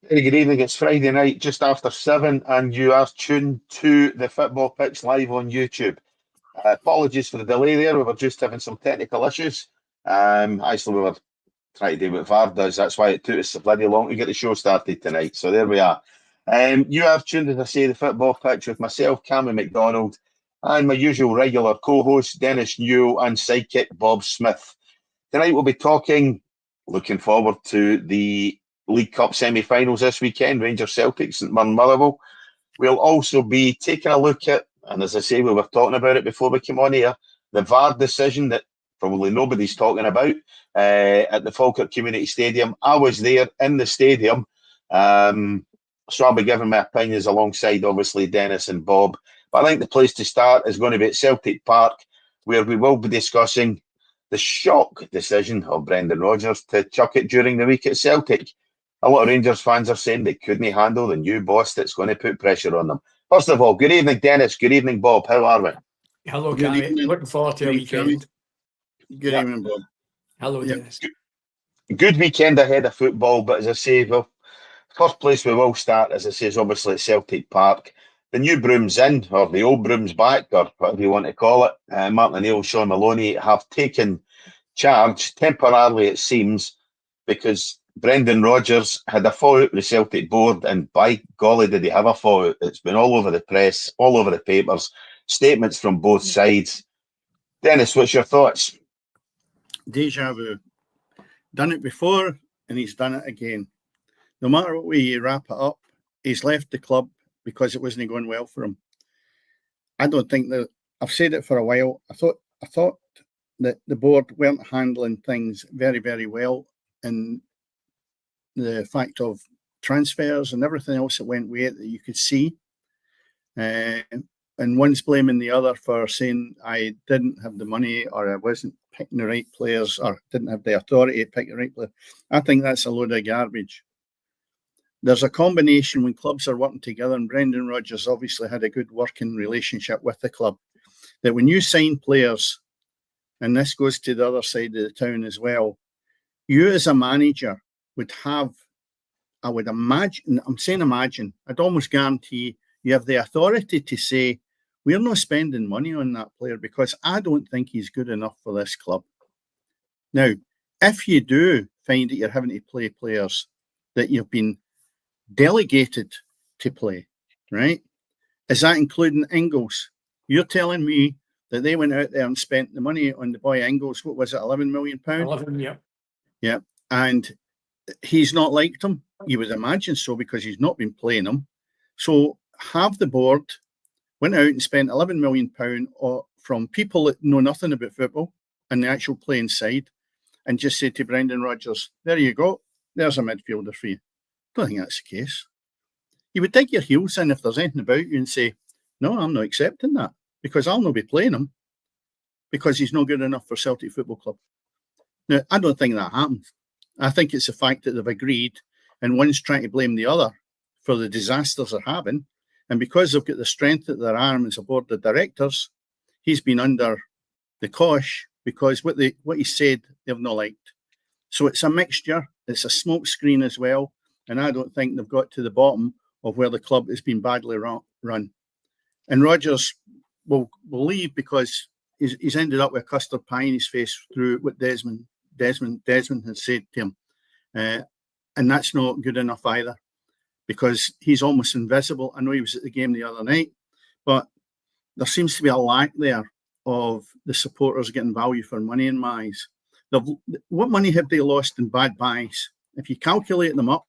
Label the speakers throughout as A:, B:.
A: Very good evening. It's Friday night, just after 7, and you are tuned to the Football Pitch live on YouTube. Apologies for the delay there. We were just having some technical issues. Actually, we were trying to do what VAR does. That's why it took us so bloody long to get the show started tonight. So there we are. You are tuned, as I say, the Football Pitch with myself, Cammy McDonald, and my usual regular co-host, Dennis Newell, and sidekick, Bob Smith. Tonight we'll be looking forward to the League Cup semi-finals this weekend, Rangers Celtic, St Mirren Motherwell. We'll also be taking a look at, and as I say, we were talking about it before we came on here, the VAR decision that probably nobody's talking about at the Falkirk Community Stadium. I was there in the stadium, so I'll be giving my opinions alongside, obviously, Dennis and Bob. But I think the place to start is going to be at Celtic Park, where we will be discussing the shock decision of Brendan Rodgers to chuck it during the week at Celtic. A lot of Rangers fans are saying they couldn't handle the new boss that's going to put pressure on them. First of all, good evening, Dennis. Good evening, Bob. How are we?
B: Hello, Cammy. Looking forward to a weekend.
C: Good evening, Bob.
B: Hello, Dennis.
A: Good weekend ahead of football, but as I say, well, first place we will start, as I say, is obviously at Celtic Park. The new broom's in, or the old broom's back, or whatever you want to call it. Martin O'Neill, Sean Maloney have taken charge, temporarily it seems, because Brendan Rodgers had a fallout with the Celtic board, and by golly did he have a fallout. It's been all over the press, all over the papers, statements from both sides. Dennis, what's your thoughts?
C: Deja vu. Done it before, and he's done it again. No matter what way you wrap it up, he's left the club because it wasn't going well for him. I don't think that, I've said it for a while, I thought that the board weren't handling things very, very well, and the fact of transfers and everything else that went with it that you could see. And one's blaming the other for saying I didn't have the money, or I wasn't picking the right players, or didn't have the authority to pick the right player. I think that's a load of garbage. There's a combination when clubs are working together, and Brendan Rodgers obviously had a good working relationship with the club, that when you sign players, and this goes to the other side of the town as well, you as a manager would have, I would imagine, I'm saying imagine, I'd almost guarantee you have the authority to say, we're not spending money on that player because I don't think he's good enough for this club. Now, if you do find that you're having to play players that you've been delegated to play, right? Is that including Ingles? You're telling me that they went out there and spent the money on the boy Ingles, what was it, £11 million?
B: 11, yeah.
C: Yeah, and he's not liked him. You would imagine so, because he's not been playing him. So have the board went out and spent £11 million from people that know nothing about football and the actual playing side, and just say to Brendan Rodgers, there you go, there's a midfielder for you. I don't think that's the case. You would dig your heels in if there's anything about you and say, no, I'm not accepting that, because I'll not be playing him because he's not good enough for Celtic Football Club. Now, I don't think that happens. I think it's the fact that they've agreed, and one's trying to blame the other for the disasters they're having. And because they've got the strength at their arm as a board of directors, he's been under the cosh because what he said they've not liked. So it's a mixture. It's a smoke screen as well. And I don't think they've got to the bottom of where the club has been badly run. And Rodgers will leave because he's ended up with a custard pie in his face through what Desmond has said to him. And that's not good enough either, because he's almost invisible. I know he was at the game the other night, but there seems to be a lack there of the supporters getting value for money in my eyes. What money have they lost in bad buys? If you calculate them up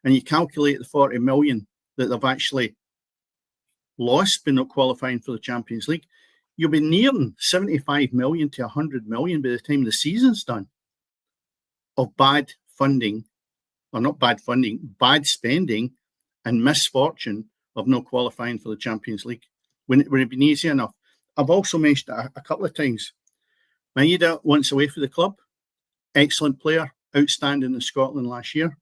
C: and you calculate the 40 million that they've actually lost by not qualifying for the Champions League, you'll be nearing 75 million to 100 million by the time the season's done of bad funding, or not bad funding, bad spending and misfortune of not qualifying for the Champions League. Would it have been easy enough? I've also mentioned it a couple of times. Maeda wants away for the club. Excellent player, outstanding in Scotland last year.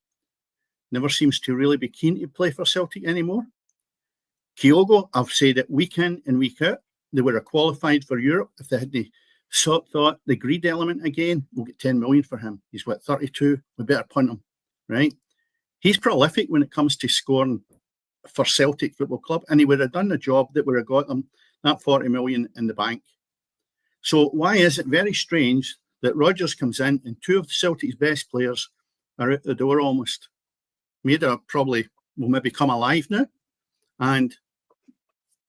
C: Never seems to really be keen to play for Celtic anymore. Kyogo, I've said it week in and week out, they were qualified for Europe. If they had thought the greed element again, we'll get 10 million for him. He's 32, we better punt him, right? He's prolific when it comes to scoring for Celtic Football Club, and he would have done the job that would have got them that 40 million in the bank. So why is it very strange that Rodgers comes in and two of Celtic's best players are out the door almost? Maida probably will maybe come alive now, and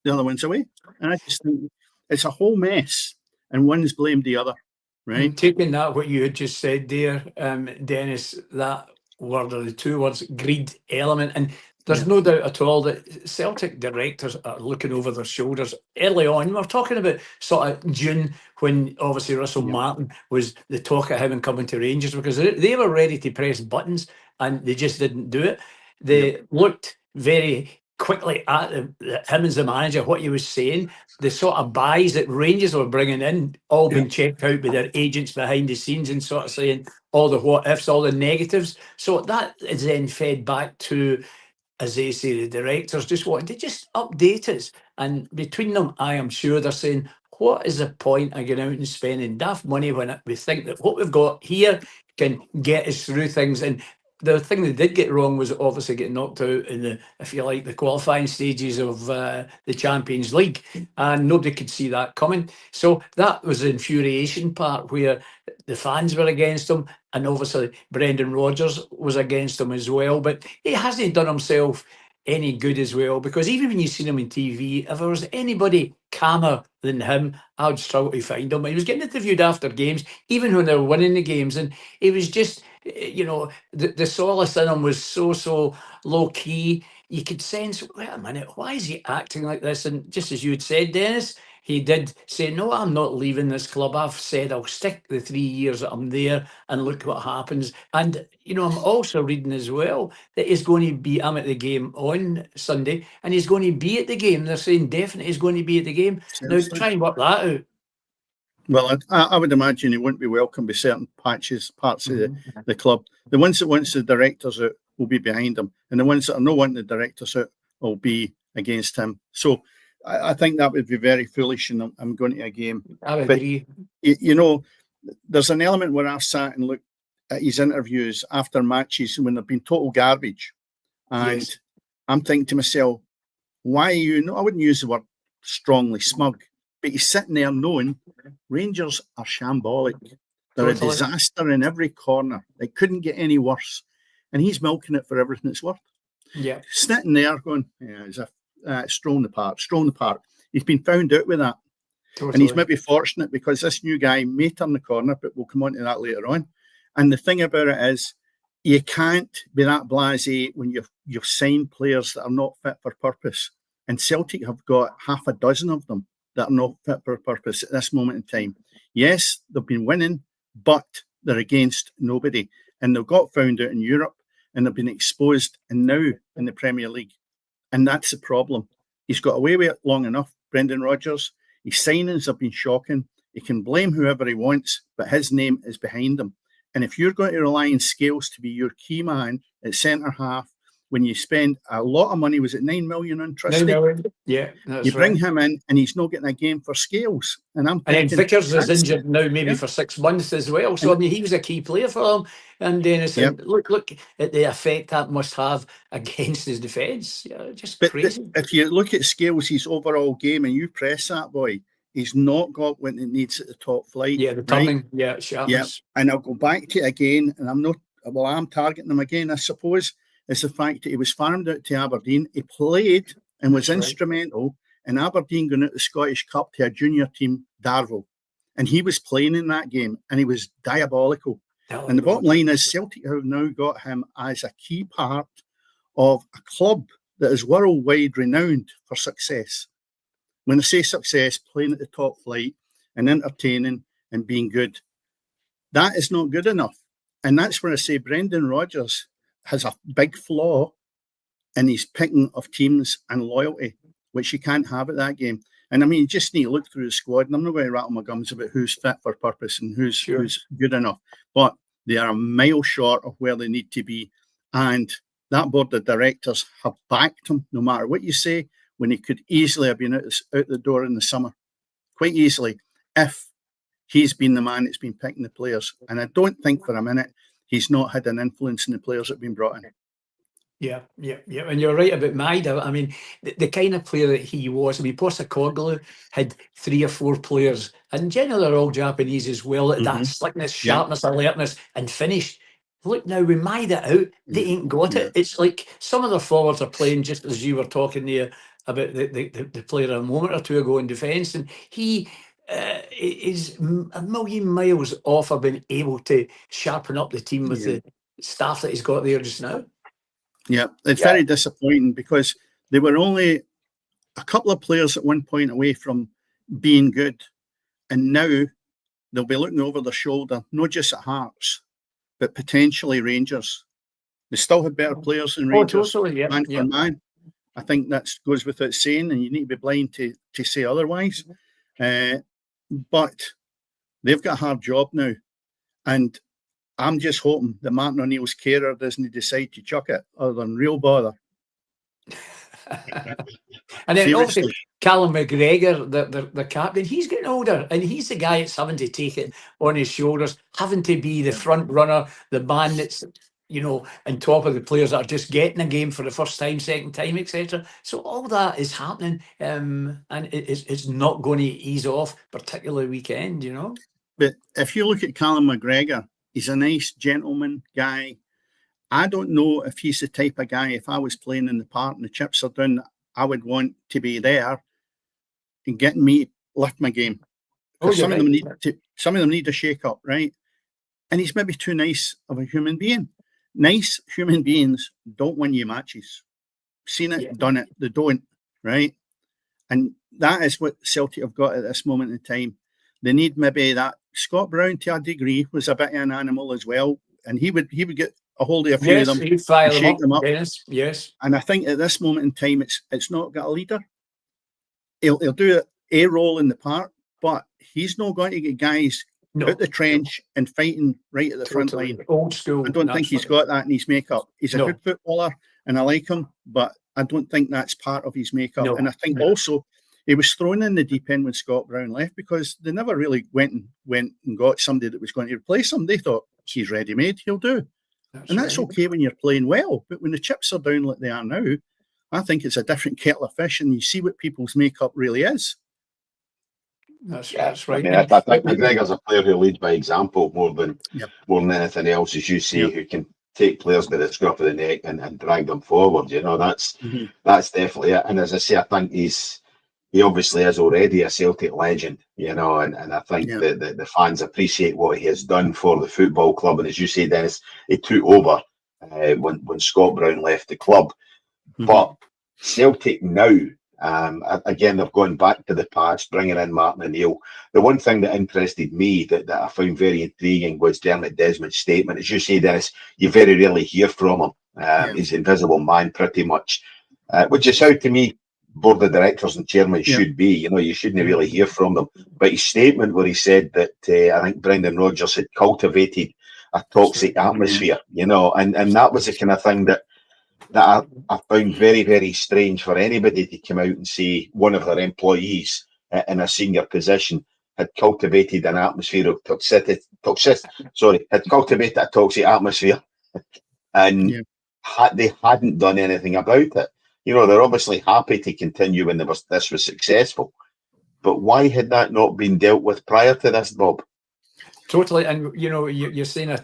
C: the other one's away. And I just think it's a whole mess, and one's blamed the other, right?
B: Taking that, what you had just said there, Dennis, that word or the two words, greed element. And there's no doubt at all that Celtic directors are looking over their shoulders early on. We're talking about sort of June, when obviously Russell Martin was the talk of him coming to Rangers, because they were ready to press buttons and they just didn't do it. They looked very quickly at him as the manager, what he was saying, the sort of buys that Rangers were bringing in, all being checked out by their agents behind the scenes and sort of saying all the what ifs, all the negatives. So that is then fed back to, as they say, the directors just wanted to just update us. And between them, I am sure they're saying, what is the point of going out and spending daft money when we think that what we've got here can get us through things? And the thing they did get wrong was obviously getting knocked out in the, if you like, the qualifying stages of the Champions League, and nobody could see that coming. So that was the infuriation part, where the fans were against them, and obviously Brendan Rodgers was against them as well. But he hasn't done himself any good as well, because even when you seen him on TV, if there was anybody calmer than him, I would struggle to find him. He was getting interviewed after games, even when they were winning the games, and he was just, you know, the solace in him was so low key. You could sense, wait a minute, why is he acting like this? And just as you had said, Dennis, he did say, no, I'm not leaving this club. I've said I'll stick the 3 years that I'm there, and look what happens. And, you know, I'm also reading as well that he's going to be, I'm at the game on Sunday, and he's going to be at the game. They're saying definitely he's going to be at the game. Now, try and work that out.
C: Well, I would imagine he wouldn't be welcome by certain parts of the club. The ones that wants the directors out will be behind him, and the ones that are not wanting the directors out will be against him. So I think that would be very foolish, and I'm going to a game.
B: I would agree.
C: You know, there's an element where I've sat and looked at his interviews after matches when they've been total garbage, and I'm thinking to myself, why are you? No, I wouldn't use the word strongly smug, but he's sitting there knowing Rangers are shambolic. They're a disaster in every corner. They couldn't get any worse, and he's milking it for everything it's worth.
B: Yeah,
C: sitting there going, yeah, it's a strolling the park. He's been found out with that. Totally. And he's maybe fortunate because this new guy may turn the corner, but we'll come on to that later on. And the thing about it is, you can't be that blasé when you've signed players that are not fit for purpose. And Celtic have got half a dozen of them that are not fit for purpose at this moment in time. Yes, they've been winning, but they're against nobody. And they've got found out in Europe, and they've been exposed, and now in the Premier League. And that's the problem. He's got away with it long enough, Brendan Rodgers. His signings have been shocking. He can blame whoever he wants, but his name is behind him. And if you're going to rely on Scales to be your key man at centre half, when you spend a lot of money, was it 9 million on Trusty?
B: 9 million. Yeah, that's
C: you bring him in, and he's not getting a game for Scales. And
B: then Vickers is injured now, maybe for 6 months as well. So I mean, he was a key player for them. And Dennis, look at the effect that must have against his defence. Yeah, just crazy.
C: If you look at Scales, his overall game, and you press that boy, he's not got what he needs at the top flight.
B: Yeah, the turning, sharpness.
C: Yeah, and I'll go back to it again, and I'm targeting him again, I suppose. Is the fact that he was farmed out to Aberdeen. He played and was instrumental in Aberdeen going out the Scottish Cup to a junior team, Darvel. And he was playing in that game, and he was diabolical. And the bottom line is Celtic have now got him as a key part of a club that is worldwide renowned for success. When I say success, playing at the top flight and entertaining and being good, that is not good enough. And that's where I say Brendan Rodgers has a big flaw in his picking of teams and loyalty, which you can't have at that game. And I mean, you just need to look through the squad, and I'm not going to rattle my gums about who's fit for purpose and who's good enough, but they are a mile short of where they need to be. And that board of directors have backed him, no matter what you say, when he could easily have been out the door in the summer, quite easily, if he's been the man that's been picking the players. And I don't think for a minute he's not had an influence in the players that have been brought in.
B: Yeah, and you're right about Maida. I mean, the kind of player that he was. I mean, Postecoglou had 3 or 4 players, and generally they're all Japanese as well. That slickness, sharpness, alertness, and finish. Look now, with Maida out, they ain't got it. It's like some of the forwards are playing just as you were talking there about the player a moment or two ago in defence, and he is a million miles off of being able to sharpen up the team with the staff that he's got there just now.
C: Yeah, it's very disappointing because they were only a couple of players at one point away from being good, and now they'll be looking over their shoulder, not just at Hearts, but potentially Rangers. They still have better players than Rangers, man for man. I think that goes without saying, and you need to be blind to say otherwise. But they've got a hard job now, and I'm just hoping that Martin O'Neill's carer doesn't decide to chuck it, other than real bother.
B: And then obviously Callum McGregor, the captain, he's getting older, and he's the guy that's having to take it on his shoulders, having to be the front runner, the man that's, you know, on top of the players that are just getting a game for the first time, second time, etc. So all that is happening, and it's not going to ease off, particularly weekend, you know.
C: But if you look at Callum McGregor, he's a nice gentleman guy. I don't know if he's the type of guy, if I was playing in the park and the chips are down, I would want to be there and getting me to lift my game. Some of them need a shake up, right? And he's maybe too nice of a human being. Nice human beings don't win you matches. Seen it, done it. They don't, right? And that is what Celtic have got at this moment in time. They need maybe that. Scott Brown, to a degree, was a bit of an animal as well, and he would get a hold of a few of them,
B: he'd fire
C: and shake them up.
B: Yes.
C: And I think at this moment in time, it's not got a leader. He'll do a role in the park, but he's not going to get guys out the trench and fighting right at the front line.
B: Old school.
C: I don't think he's got that in his makeup. He's a good footballer, and I like him, but I don't think that's part of his makeup. And I think also he was thrown in the deep end when Scott Brown left because they never really went and got somebody that was going to replace him. They thought he's ready-made, he'll do. That's okay when you're playing well, but when the chips are down like they are now, I think it's a different kettle of fish, and you see what people's makeup really is.
B: That's
A: I
B: right.
A: mean, I think McGregor's a player who leads by example more than anything else, as you say, who can take players by the scruff of the neck and drag them forward. You know, that's definitely it. And as I say, I think he obviously is already a Celtic legend, you know, and I think that the fans appreciate what he has done for the football club. And as you say, Dennis, he took over when Scott Brown left the club. But Celtic now, again, they've gone back to the past, bringing in Martin O'Neill. The one thing that interested me that I found very intriguing was Dermot Desmond's statement. As you say, Dennis, you very rarely hear from him. He's an invisible man pretty much, which is how, to me, board of directors and chairman should be. You know, you shouldn't really hear from them. But his statement where he said that I think Brendan Rodgers had cultivated a toxic atmosphere, you know, and that was the kind of thing that I found very, very strange for anybody to come out and say one of their employees in a senior position had cultivated an atmosphere of had cultivated a toxic atmosphere, and they hadn't done anything about it. You know, they're obviously happy to continue when this was successful. But why had that not been dealt with prior to this, Bob?
B: Totally. And, you know, you're saying a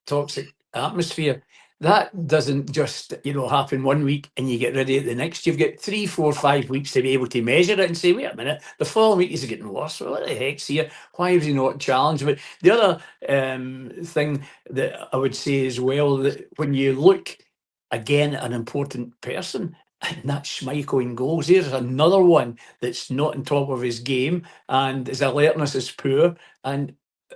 B: toxic atmosphere. That doesn't just, you know, happen one week and you get rid of it the next. You've got 3, 4, 5 weeks to be able to measure it and say, wait a minute, the following week is getting worse. Well, what the heck's here? Why is he not challenged? But the other thing that I would say as well, that when you look, again, an important person, and that's Schmeichel in goals. There's another one that's not on top of his game, and his alertness is poor. And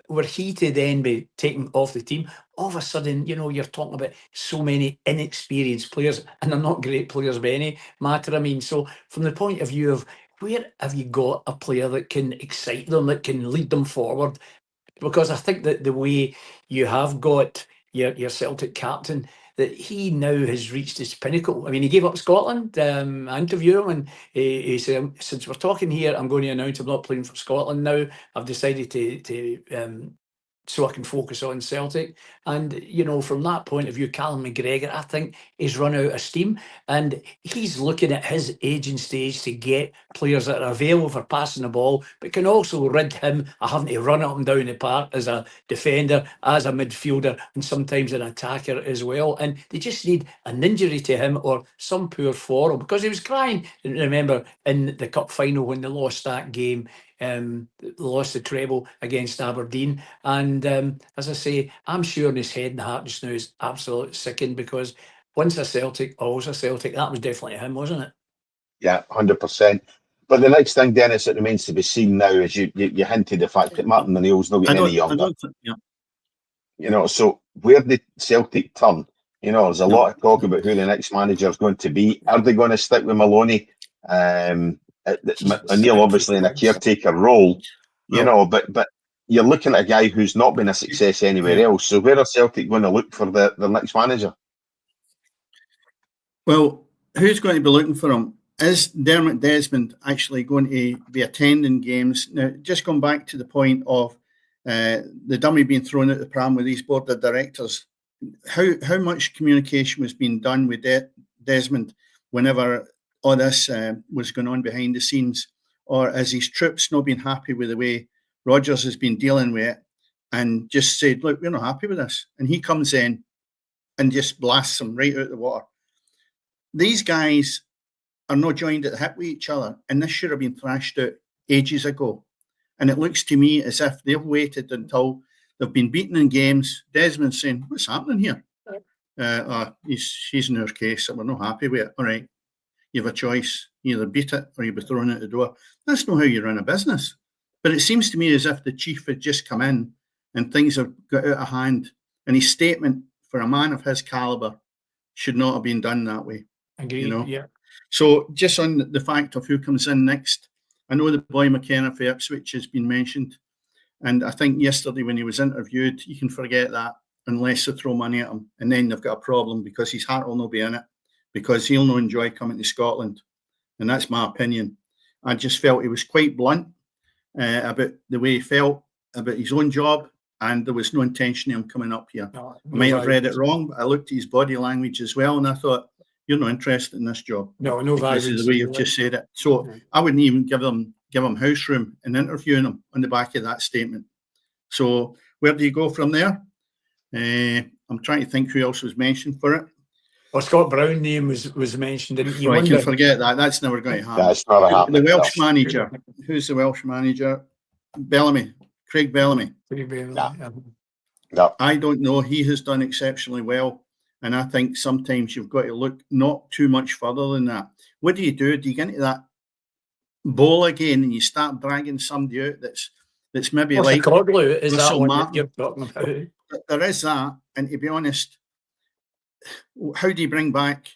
B: were he to then be taken off the team, all of a sudden, you know, you're talking about so many inexperienced players, and they're not great players by any matter. I mean, so from the point of view of where have you got a player that can excite them, that can lead them forward? Because I think that the way you have got your Celtic captain, that he now has reached his pinnacle. I mean, he gave up Scotland. I interviewed him, and he said, since we're talking here, I'm going to announce I'm not playing for Scotland now. I've decided to so I can focus on Celtic. And, you know, from that point of view, Callum McGregor, I think, is run out of steam. And he's looking at his aging stage to get players that are available for passing the ball, but can also rid him of having to run up and down the park as a defender, as a midfielder, and sometimes an attacker as well. And they just need an injury to him or some poor form, because he was crying, remember, in the cup final when they lost that game. Lost the treble against Aberdeen, and as I say, I'm sure in his head and heart just now is absolutely sickened, because once a Celtic, always a Celtic. That was definitely him, wasn't it?
A: Yeah, 100%. But the next thing, Dennis, that remains to be seen now is you hinted the fact that Martin O'Neill's not getting any younger. You know, so where did Celtic turn? You know, there's a lot of talk about who the next manager is going to be. Are they going to stick with Maloney? O'Neill obviously in a caretaker role, you know, but you're looking at a guy who's not been a success anywhere else. So where are Celtic going to look for the next manager?
C: Well, who's going to be looking for him? Is Dermot Desmond actually going to be attending games? Now, just going back to the point of the dummy being thrown out the pram with these board of directors, how much communication was being done with Desmond whenever all this was going on behind the scenes? Or has his troops not been happy with the way Rodgers has been dealing with it and just said, look, we're not happy with this? And he comes in and just blasts them right out of the water. These guys are not joined at the hip with each other, and this should have been thrashed out ages ago. And it looks to me as if they've waited until they've been beaten in games. Desmond's saying, what's happening here? She's in our case, and we're not happy with it. All right, you have a choice. You either beat it or you'll be thrown out the door. That's not how you run a business. But it seems to me as if the chief had just come in and things have got out of hand. And his statement for a man of his calibre should not have been done that way.
B: Agreed,
C: you know?
B: Yeah.
C: So just on the fact of who comes in next, I know the boy McKenna for Ipswich has been mentioned. And I think yesterday when he was interviewed, you can forget that unless they throw money at him. And then they've got a problem because his heart will not be in it, because he'll not enjoy coming to Scotland. And that's my opinion. I just felt he was quite blunt about the way he felt about his own job, and there was no intention of him coming up here. I might have read it wrong, but I looked at his body language as well, and I thought, you're not interested in this job.
B: No
C: because of the way you've just said it. So I wouldn't even give him house room in interviewing him on the back of that statement. So where do you go from there? I'm trying to think who else was mentioned for it.
B: Well, Scott Brown's name was mentioned.
C: I can forget that. That's never going to happen.
A: That's not happening.
C: The Welsh manager. Who's the Welsh manager? Bellamy. Craig Bellamy.
A: No.
C: I don't know. He has done exceptionally well. And I think sometimes you've got to look not too much further than that. What do? Do you get into that bowl again and you start dragging somebody out that's maybe like
B: Coglu, is
C: Russell
B: that
C: Martin?
B: You're talking about?
C: There is that. And to be honest, how do you bring back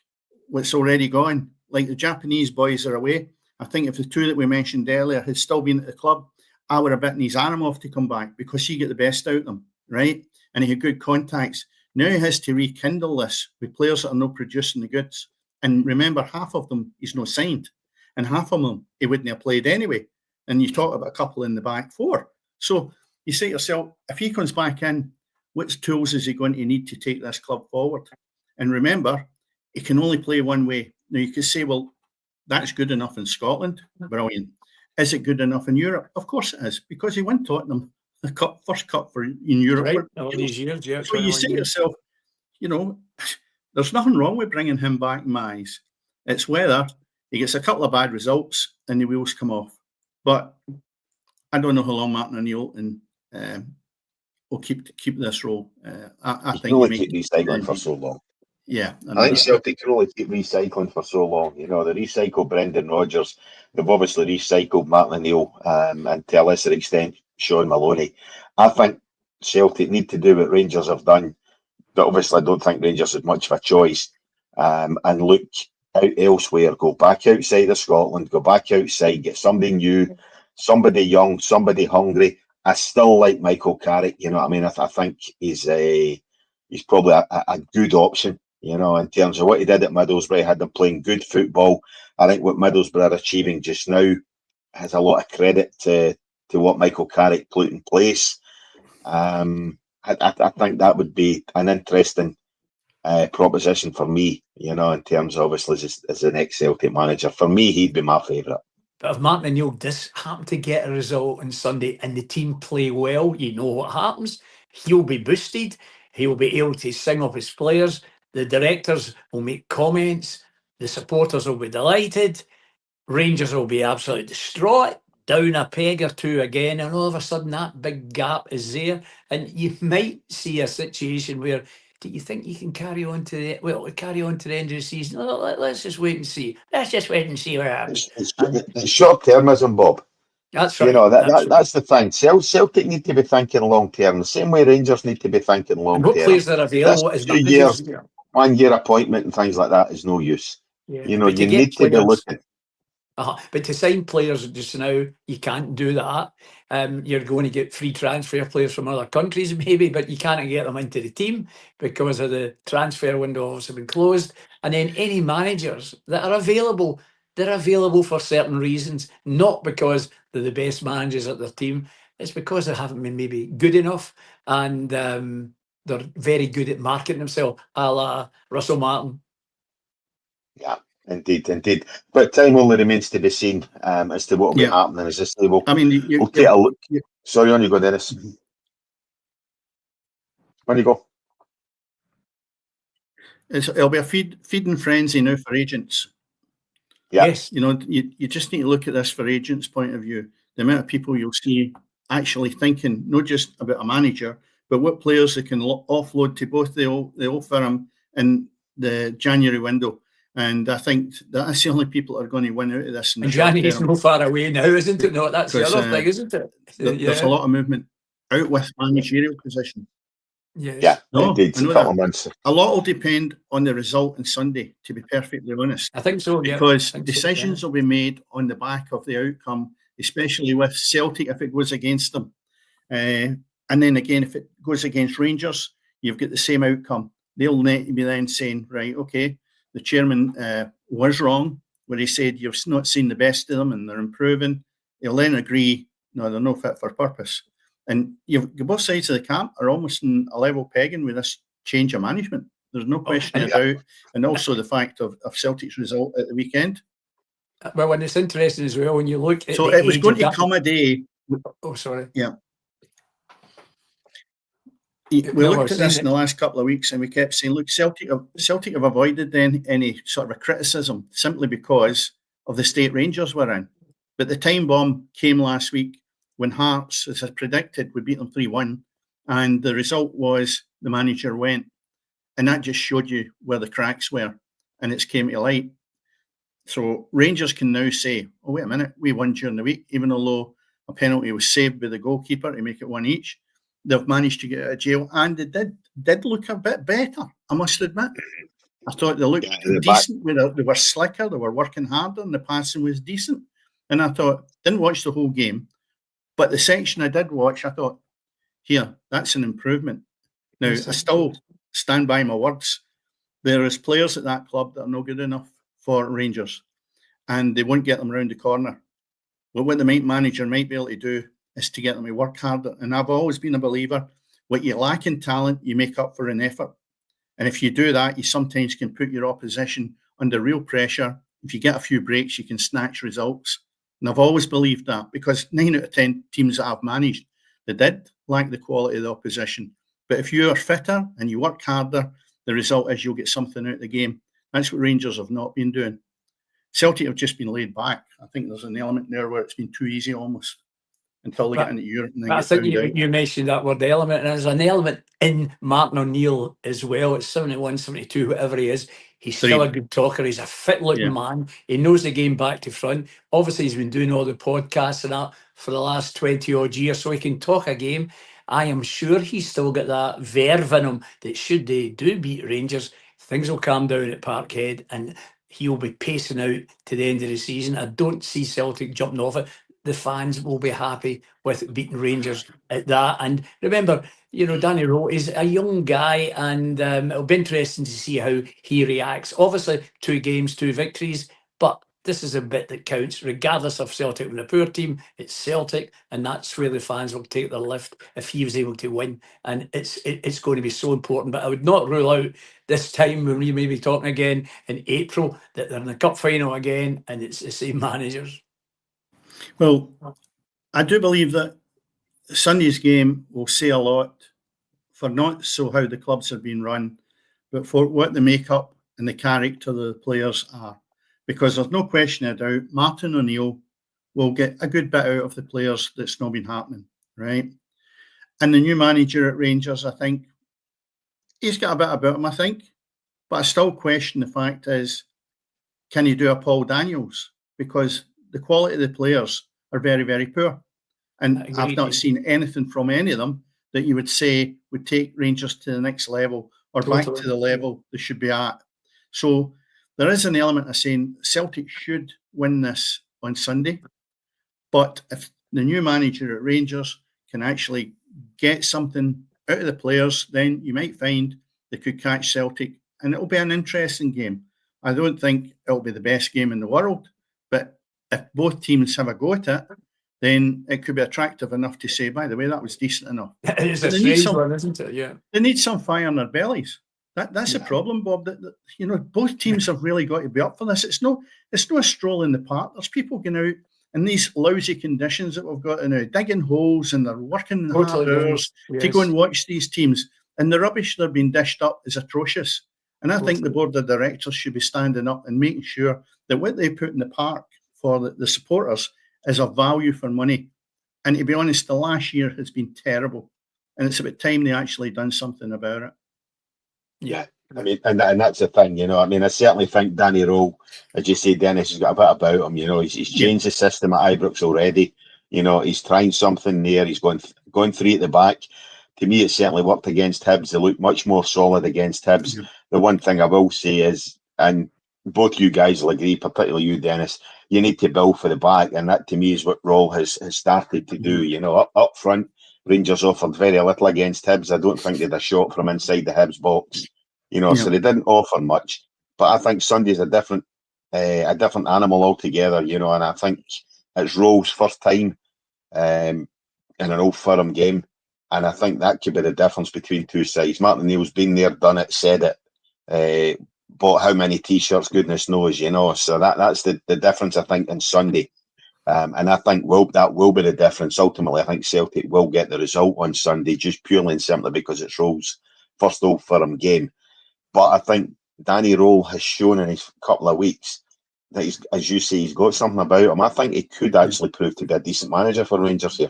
C: what's already gone? Like the Japanese boys are away. I think if the two that we mentioned earlier had still been at the club, I would have bitten his arm off to come back, because he get the best out of them, right? And he had good contacts. Now he has to rekindle this with players that are not producing the goods. And remember, half of them he's not signed, and half of them he wouldn't have played anyway. And you talk about a couple in the back four. So you say to yourself, if he comes back in, what tools is he going to need to take this club forward? And remember, he can only play one way. Now you could say, well, that's good enough in Scotland. Brilliant. Is it good enough in Europe? Of course it is, because he won Tottenham the first cup in Europe.
B: Right, all these years, yeah.
C: So you say to yourself, you know, there's nothing wrong with bringing him back in my eyes. It's whether he gets a couple of bad results and the wheels come off. But I don't know how long Martin O'Neill will keep this role. I think
A: only keep recycling for so long.
C: Yeah,
A: I think Celtic can only keep recycling for so long. You know, they recycled Brendan Rodgers. They've obviously recycled Martin O'Neill, and to a lesser extent, Sean Maloney. I think Celtic need to do what Rangers have done, but obviously I don't think Rangers had much of a choice, and look out elsewhere. Go back outside of Scotland. Go back outside. Get somebody new, somebody young, somebody hungry. I still like Michael Carrick. You know what I mean? I think he's probably a good option. You know, in terms of what he did at Middlesbrough, had them playing good football. I think what Middlesbrough are achieving just now has a lot of credit to what Michael Carrick put in place. I think that would be an interesting proposition for me, you know, in terms of obviously as an ex-Celtic manager. For me, he'd be my favourite.
B: But if Martin O'Neill does happen to get a result on Sunday and the team play well, you know what happens. He'll be boosted. He'll be able to sing off his players. The directors will make comments. The supporters will be delighted. Rangers will be absolutely distraught, down a peg or two again, and all of a sudden that big gap is there. And you might see a situation where, do you think you can carry on to the end of the season? Let's just wait and see. Let's just wait and see what happens.
A: It's short-termism, Bob.
B: That's right.
A: You know, that's the thing. Celtic need to be thinking long-term, the same way Rangers need to be thinking long-term.
B: And what players are available?
A: This 2 years, 1 year appointment and things like that is no use.
B: Yeah,
A: you know, you need to be looking.
B: But to sign players just now, you can't do that. You're going to get free transfer players from other countries, maybe, but you can't get them into the team because of the transfer window has been closed. And then any managers that are available, they're available for certain reasons, not because they're the best managers at their team. It's because they haven't been maybe good enough, and they're very good at marketing themselves, a la Russell Martin.
A: Yeah. Indeed. But time only remains to be seen as to what will be happening. As this we'll take a look. Sorry, on you go, Dennis. On you go.
C: It'll be a feeding frenzy now for agents.
A: Yeah.
B: Yes.
C: You know, you just need to look at this for agents' point of view. The amount of people you'll see actually thinking not just about a manager, but what players they can offload to both the old firm in the January window. And I think that's the only people that are going to win out of this.
B: And January's no far away now, isn't it? No, that's the other thing, isn't it?
C: There's a lot of movement out with managerial position.
B: Yes.
A: Yeah, indeed. A couple of months.
C: A lot will depend on the result on Sunday, to be perfectly honest.
B: I think so,
C: because decisions will be made on the back of the outcome, especially with Celtic if it goes against them. And then again, if it goes against Rangers, you've got the same outcome. They'll be then saying, right, okay, the chairman was wrong when he said you've not seen the best of them and they're improving. He'll then agree, no, they're no fit for purpose. And both sides of the camp are almost in a level pegging with this change of management. There's no question about, and also the fact of Celtic's result at the weekend.
B: Well, and it's interesting as well when you look at
C: so it was going to come a day.
B: Oh, sorry.
C: Yeah. We looked at this in the last couple of weeks and we kept saying, look, Celtic have avoided then any sort of a criticism simply because of the state Rangers were in. But the time bomb came last week when Hearts, as I predicted, would beat them 3-1. And the result was the manager went. And that just showed you where the cracks were. And it's came to light. So Rangers can now say, oh, wait a minute, we won during the week, even although a penalty was saved by the goalkeeper to make it one each. They've managed to get out of jail, and they did look a bit better, I must admit. I thought they looked decent. They were slicker, they were working harder, and the passing was decent. And I thought, didn't watch the whole game, but the section I did watch, I thought, here, that's an improvement. Now, I still stand by my words. There is players at that club that are not good enough for Rangers, and they won't get them around the corner. But what the manager might be able to do is to get them to work harder. And I've always been a believer, what you lack in talent, you make up for in effort. And if you do that, you sometimes can put your opposition under real pressure. If you get a few breaks, you can snatch results. And I've always believed that, because 9 out of 10 teams that I've managed, they did lack the quality of the opposition. But if you are fitter and you work harder, the result is you'll get something out of the game. That's what Rangers have not been doing. Celtic have just been laid back. I think there's an element there where it's been too easy almost, until they get into Europe. And
B: I think you mentioned that word element, and there's an element in Martin O'Neill as well. It's 71, 72, whatever he is. He's still a good talker. He's a fit-looking man. He knows the game back to front. Obviously, he's been doing all the podcasts and that for the last 20-odd years, so he can talk a game. I am sure he's still got that verve in him that should they do beat Rangers, things will calm down at Parkhead and he'll be pacing out to the end of the season. I don't see Celtic jumping off it. The fans will be happy with beating Rangers at that. And remember, Danny Rowe is a young guy, and it'll be interesting to see how he reacts. Obviously, 2 games, 2 victories, but this is a bit that counts, regardless of Celtic being a poor team. It's Celtic, and that's where the fans will take their lift if he was able to win. And it's going to be so important. But I would not rule out this time when we may be talking again in April that they're in the cup final again, and it's the same managers.
C: Well, I do believe that Sunday's game will say a lot for not so how the clubs have been run, but for what the makeup and the character of the players are. Because there's no question of doubt, Martin O'Neill will get a good bit out of the players that's not been happening, right? And the new manager at Rangers, I think, he's got a bit about him, I think. But I still question the fact is, can he do a Paul Daniels? Because the quality of the players are very, very poor. And I've not seen anything from any of them that you would say would take Rangers to the next level or back to the level they should be at. So there is an element of saying Celtic should win this on Sunday. But if the new manager at Rangers can actually get something out of the players, then you might find they could catch Celtic. And it'll be an interesting game. I don't think it'll be the best game in the world. But if both teams have a go at it, then it could be attractive enough to say, by the way, that was decent enough.
B: It's a strange one, isn't it? Yeah.
C: They need some fire in their bellies. That's a problem, Bob. That both teams have really got to be up for this. It's no a stroll in the park. There's people going out in these lousy conditions that we've got now, digging holes, and they're working hard hours to go and watch these teams. And the rubbish they're being dished up is atrocious. And I think the board of directors should be standing up and making sure that what they put in the park for the supporters is of value for money. And to be honest, the last year has been terrible. And it's about time they actually done something about it.
A: Yeah. I mean, and that's the thing, I mean, I certainly think Danny Rowe, as you say, Dennis, has got a bit about him, he's changed the system at Ibrox already. He's trying something there. He's going three at the back. To me, it certainly worked against Hibs. They look much more solid against Hibs. Mm-hmm. The one thing I will say is, and both you guys will agree, particularly you, Dennis, you need to build for the back, and that to me is what Roll has started to do. Up front, Rangers offered very little against Hibs. I don't think they had a shot from inside the Hibs box, so they didn't offer much. But I think Sunday's a different animal altogether, and I think it's Roll's first time in an Old Firm game, and I think that could be the difference between two sides. Martin Neal's been there, done it, said it. Bought how many T-shirts, goodness knows, So that's the difference, I think, in Sunday. And I think that will be the difference. Ultimately, I think Celtic will get the result on Sunday, just purely and simply because it's Roll's first Old Firm game. But I think Danny Rowe has shown in his couple of weeks that he's, as you say, he's got something about him. I think he could actually prove to be a decent manager for Rangers here.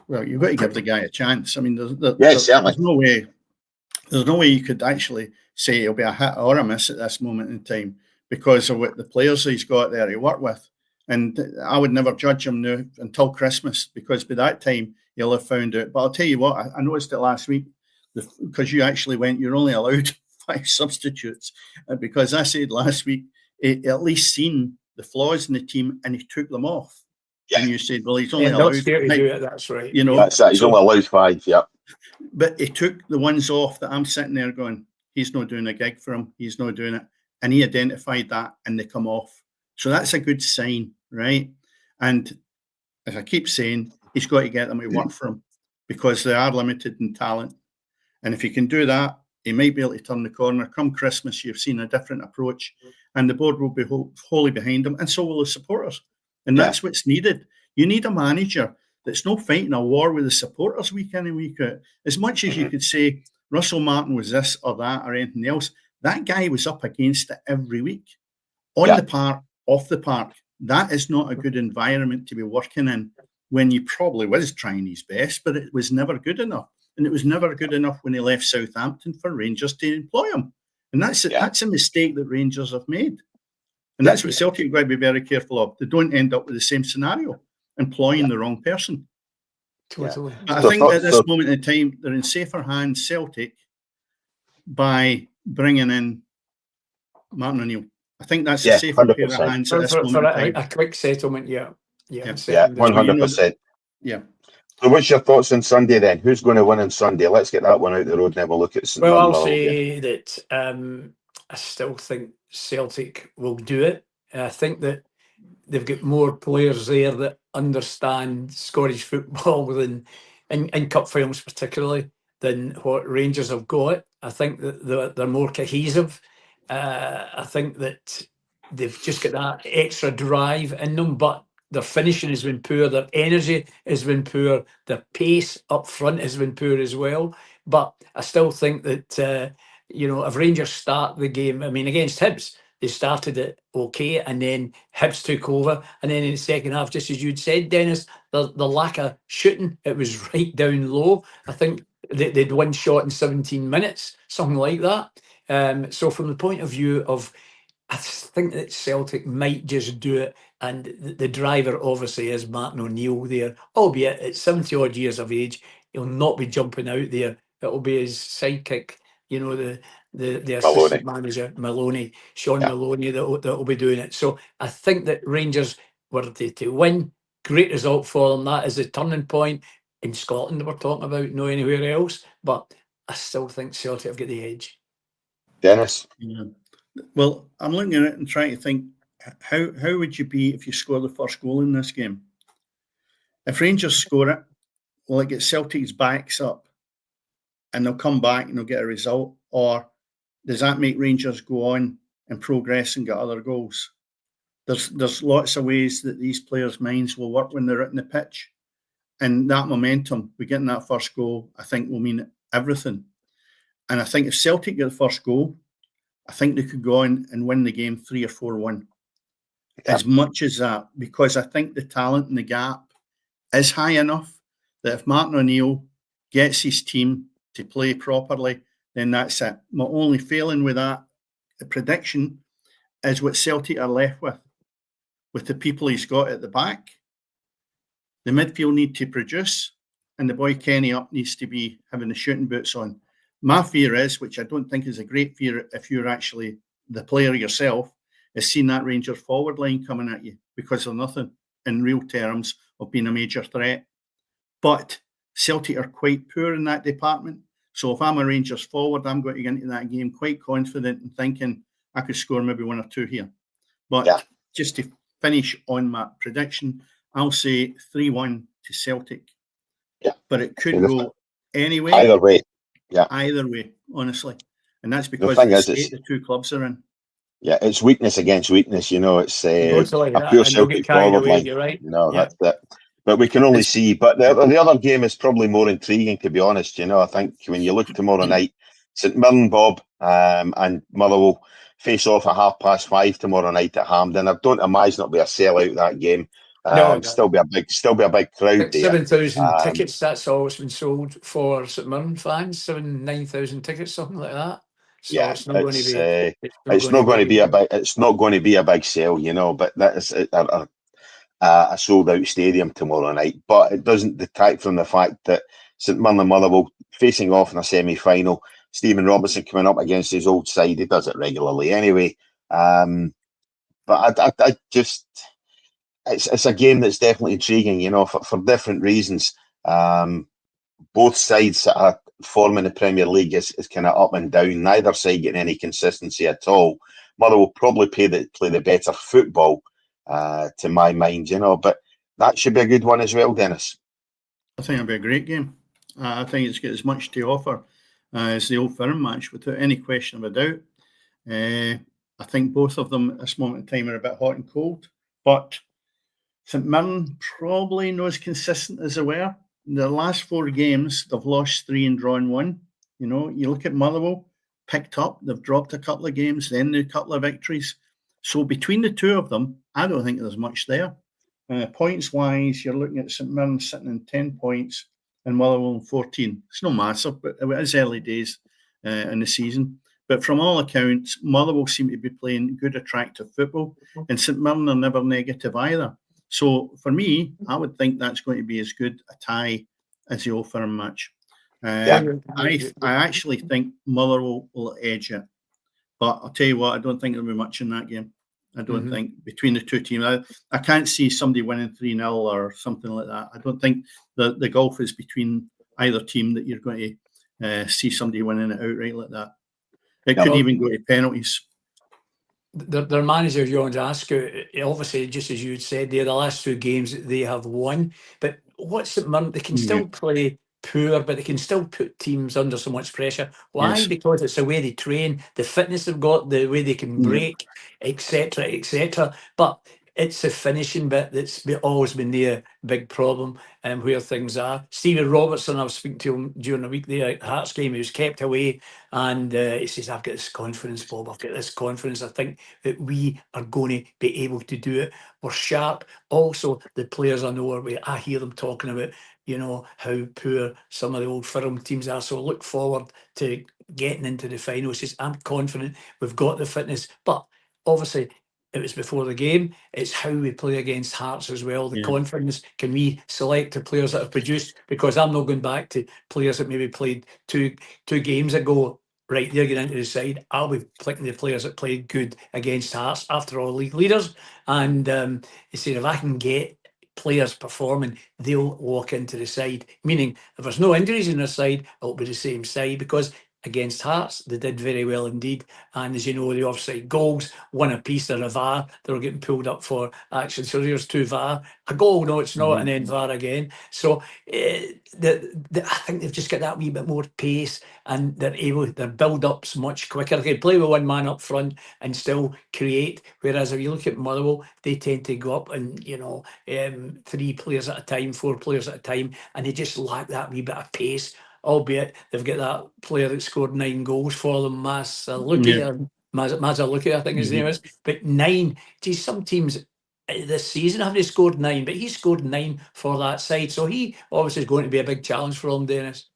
C: Well, you've got to give the guy a chance. I mean,
A: certainly.
C: There's no way you could actually say it'll be a hit or a miss at this moment in time because of what the players he's got there to work with. And I would never judge him now until Christmas because by that time he'll have found out. But I'll tell you what, I noticed it last week because you actually you're only allowed 5 substitutes. Because I said last week, he at least seen the flaws in the team and he took them off. Yeah. And you said, well, he's only allowed
B: to do it. That's right.
A: That's it. He's only allowed 5. Yeah.
C: But he took the ones off that I'm sitting there going, he's not doing a gig for him. He's not doing it. And he identified that and they come off. So that's a good sign, right? And as I keep saying, he's got to get them to work for him because they are limited in talent. And if he can do that, he might be able to turn the corner. Come Christmas, you've seen a different approach and the board will be wholly behind him and so will the supporters. And that's what's needed. You need a manager that's not fighting a war with the supporters week in and week out. As much as you could say Russell Martin was this or that or anything else, that guy was up against it every week. On the park, off the park. That is not a good environment to be working in when you probably was trying his best, but it was never good enough. And it was never good enough when he left Southampton for Rangers to employ him. And that's a mistake that Rangers have made. And that's what Celtic are going to be very careful of. They don't end up with the same scenario. Employing the wrong person.
B: Totally.
C: I think at this moment in time, they're in safer hands, Celtic, by bringing in Martin O'Neill. I think that's a safer pair of hands at this moment in time.
B: A quick settlement,
A: 100%.
C: Yeah.
A: So what's your thoughts on Sunday then? Who's going to win on Sunday? Let's get that one out the road and then we'll look at St.
B: Well, I'll say that I still think Celtic will do it. I think that they've got more players there that understand Scottish football than in cup finals particularly than what Rangers have got. I think that they're more cohesive. I think that they've just got that extra drive in them, but their finishing has been poor, their energy has been poor, their pace up front has been poor as well. But I still think that, if Rangers start the game, I mean, against Hibs, they started it okay, and then Hibs took over. And then in the second half, just as you'd said, Dennis, the lack of shooting, it was right down low. I think they'd one shot in 17 minutes, something like that. So from the point of view of, I think that Celtic might just do it. And the driver obviously is Martin O'Neill there, albeit at 70 odd years of age, he'll not be jumping out there. It'll be his sidekick, the assistant manager, Sean Maloney, that will be doing it. So I think that Rangers were to win. Great result for them. That is the turning point. In Scotland, we're talking about, no anywhere else. But I still think Celtic have got the edge.
A: Dennis?
C: Yeah. Well, I'm looking at it and trying to think, how would you be if you score the first goal in this game? If Rangers score it, will it get Celtic's backs up and they'll come back and they'll get a result? Or does that make Rangers go on and progress and get other goals? There's lots of ways that these players' minds will work when they're out in the pitch. And that momentum, we getting that first goal, I think will mean everything. And I think if Celtic get the first goal, I think they could go on and win the game 3 or 4-1. Yeah. As much as that, because I think the talent and the gap is high enough that if Martin O'Neill gets his team to play properly, then that's it. My only failing with that prediction is what Celtic are left with the people he's got at the back. The midfield need to produce, and the boy Kenny up needs to be having the shooting boots on. My fear is, which I don't think is a great fear if you're actually the player yourself, is seeing that Rangers forward line coming at you because of nothing in real terms of being a major threat. But Celtic are quite poor in that department. So if I'm a Rangers forward, I'm going to get into that game quite confident and thinking I could score maybe 1 or 2 here. But just to finish on my prediction, I'll say 3-1 to Celtic.
A: Yeah.
C: But it could go anyway.
A: Either way. Yeah.
C: Either way, honestly. And that's because of the state the two clubs are in.
A: Yeah, it's weakness against weakness, It's a pure Celtic forward line.
B: You're right.
A: That's it. But we can only see. But the other game is probably more intriguing, to be honest. I think when you look tomorrow night, St Mirren, Bob, and Motherwell face off at 5:30 tomorrow night at Hampden. I don't imagine it'll be a sellout that game. Still be a big crowd there.
B: 7,000 tickets. That's all it's been sold for St Mirren fans. 9,000 tickets, something like that. So
A: yeah,
B: it's not going to be.
A: It's not going to be a big sale, But that is a sold out stadium tomorrow night. But it doesn't detract from the fact that St Mirren and Motherwell facing off in a semi-final. Stephen Robinson coming up against his old side. He does it regularly anyway. But I just. It's a game that's definitely intriguing, for different reasons. Both sides that are forming the Premier League is kind of up and down. Neither side getting any consistency at all. Mother will probably play the better football, to my mind, But that should be a good one as well, Dennis.
C: I think it'll be a great game. I think it's got as much to offer as the Old Firm match, without any question of a doubt. I think both of them at this moment in time are a bit hot and cold, but St Mirren probably not as consistent as they were. In the last 4 games, they've lost 3 and drawn 1. You look at Motherwell, picked up, they've dropped a couple of games, then a couple of victories. So between the two of them, I don't think there's much there. Points-wise, you're looking at St Mirren sitting in 10 points and Motherwell in 14. It's no massive, but it is early days in the season. But from all accounts, Motherwell seem to be playing good, attractive football, and St Mirren are never negative either. So for me, I would think that's going to be as good a tie as the Old Firm match. I actually think Motherwell will edge it. But I'll tell you what, I don't think there'll be much in that game. I don't think between the two teams. I can't see somebody winning 3-0 or something like that. I don't think the gulf is between either team that you're going to see somebody winning it outright like that. It could even go to penalties.
B: their manager, John Askew, obviously, just as you said, the last 2 games they have won. But what's St Mirren? They can still play poor, but they can still put teams under so much pressure. Why?
C: Yes.
B: Because it's the way they train, the fitness they've got, the way they can break, etc., etc. But it's the finishing bit that's always been their big problem, and where things are. Stevie Robertson, I was speaking to him during the week there at Hearts game. He was kept away, and he says, "I've got this confidence, Bob. I've got this confidence. I think that we are going to be able to do it. We're sharp." Also, the players I know I hear them talking about, how poor some of the old firm teams are. So I look forward to getting into the final. Says, I'm confident we've got the fitness, but obviously it was before the game. It's how we play against Hearts as well. The confidence. Can we select the players that have produced? Because I'm not going back to players that maybe played two games ago. Right, they're getting into the side. I'll be picking the players that played good against Hearts, after all, league leaders. And he said, if I can get players performing, they'll walk into the side. Meaning, if there's no injuries in their side, it'll be the same side, because against Hearts, they did very well indeed. And as you know, the offside goals, one apiece, they're a VAR. They were getting pulled up for action. So there's 2 VAR. A goal, no, it's not, and then VAR again. So I think they've just got that wee bit more pace, and their build-up's much quicker. They can play with 1 man up front and still create. Whereas if you look at Motherwell, they tend to go up and, 3 players at a time, 4 players at a time, and they just lack that wee bit of pace. Albeit they've got that player that scored 9 goals for them, Mazzaluki, I think his name is. But 9, geez, some teams this season haven't scored 9, but he scored 9 for that side. So he obviously is going to be a big challenge for them, Dennis.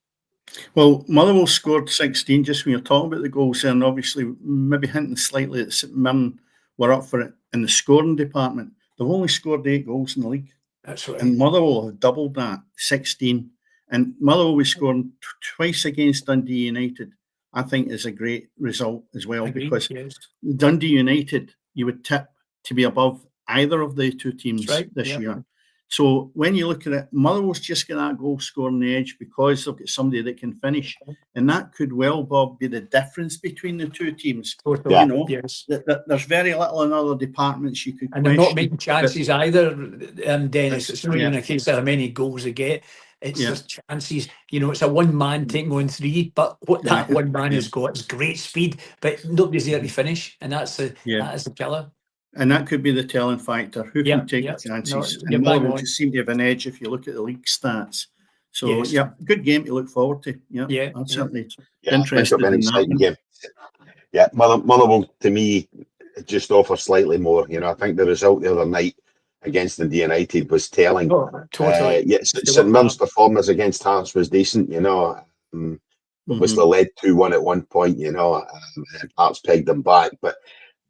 C: Well, Motherwell scored 16 just when you're talking about the goals, and obviously maybe hinting slightly that St Mirren were up for it in the scoring department. They've only scored 8 goals in the league.
B: That's right.
C: And Motherwell have doubled that, 16. And Motherwell was scoring twice against Dundee United, I think is a great result as well.
B: Agreed,
C: Because
B: yes.
C: Dundee United, you would tip to be above either of the 2 teams this year. So when you look at it, Motherwell's just got that goal scoring edge because they've got somebody that can finish. And that could well, Bob, be the difference between the 2 teams.
B: Totally.
C: You know,
B: yes.
C: There's very little in other departments you could
B: And
C: question.
B: they're not making chances either, Dennis. It's not even a case of how many goals they get. It's just chances. It's a 1 man taking on 3, but what that 1 man has got is great speed, but nobody's there to finish, and that is the killer.
C: And that could be the telling factor. Who can take the chances? And Motherwell just seem to have an edge if you look at the league stats. So, good game to look forward to. I'm certainly interested in that.
A: Game. Yeah, Motherwell, to me, just offers slightly more. I think the result the other night against Dundee United was telling.
B: Oh, totally.
A: St Mirren's performance against Hearts was decent. Obviously led 2-1 at one point. And Hearts pegged them back, but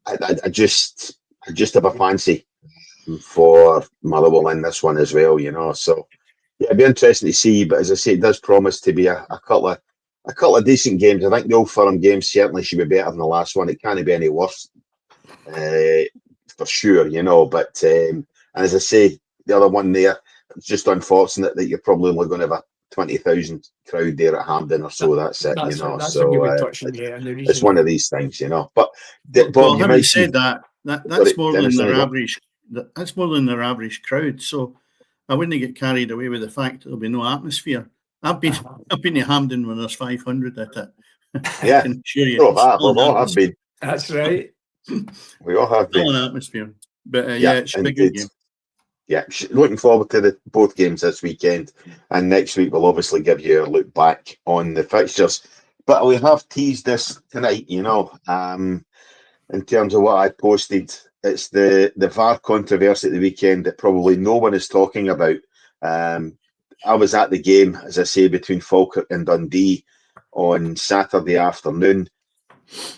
A: I just have a fancy for Motherwell in this one as well. So it'd be interesting to see. But as I say, it does promise to be a couple of decent games. I think the Old Firm game certainly should be better than the last one. It can't be any worse, for sure. But and as I say, the other one there, it's just unfortunate that you're probably only going to have a 20,000 crowd there at Hampden or so. That's it.
B: That's
A: so it's one of these things. But Bob,
C: having said that's more than their average. That's more than their average crowd. So I wouldn't get carried away with the fact that there'll be no atmosphere. I've been to Hampden when there's 500 at it.
A: Yeah,
C: I can assure you.
A: We've all have been.
B: That's right.
A: We all have been.
C: Still an atmosphere. But it should be a good game.
A: Yeah, looking forward to both games this weekend, and next week we'll obviously give you a look back on the fixtures. But we have teased this tonight, in terms of what I posted. It's the VAR controversy at the weekend that probably no one is talking about. I was at the game, as I say, between Falkirk and Dundee on Saturday afternoon.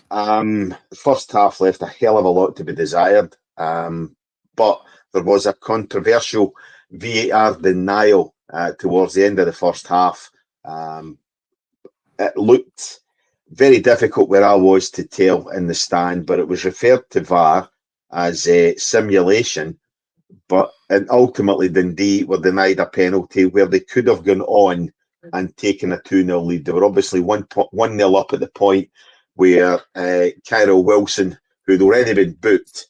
A: First half left a hell of a lot to be desired, but there was a controversial VAR denial towards the end of the first half. It looked very difficult where I was to tell in the stand, but it was referred to VAR as a simulation. And ultimately, Dundee were denied a penalty where they could have gone on and taken a 2-0 lead. They were obviously 1-0 up at the point where Kyril Wilson, who'd already been booked.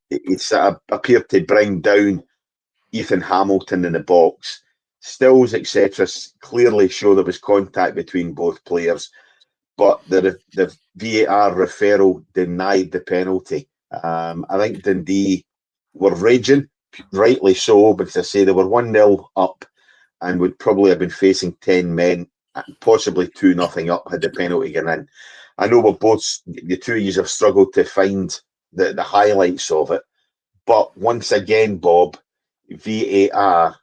A: He sort of appeared to bring down Ethan Hamilton in the box. Stills, etc., clearly show there was contact between both players, but the VAR referral denied the penalty. I think Dundee were raging, rightly so, because I say they were 1-0 up and would probably have been facing 10 men, possibly 2-0 up had the penalty gone in. I know the two of you have struggled to find the highlights of it, but once again, Bob, VAR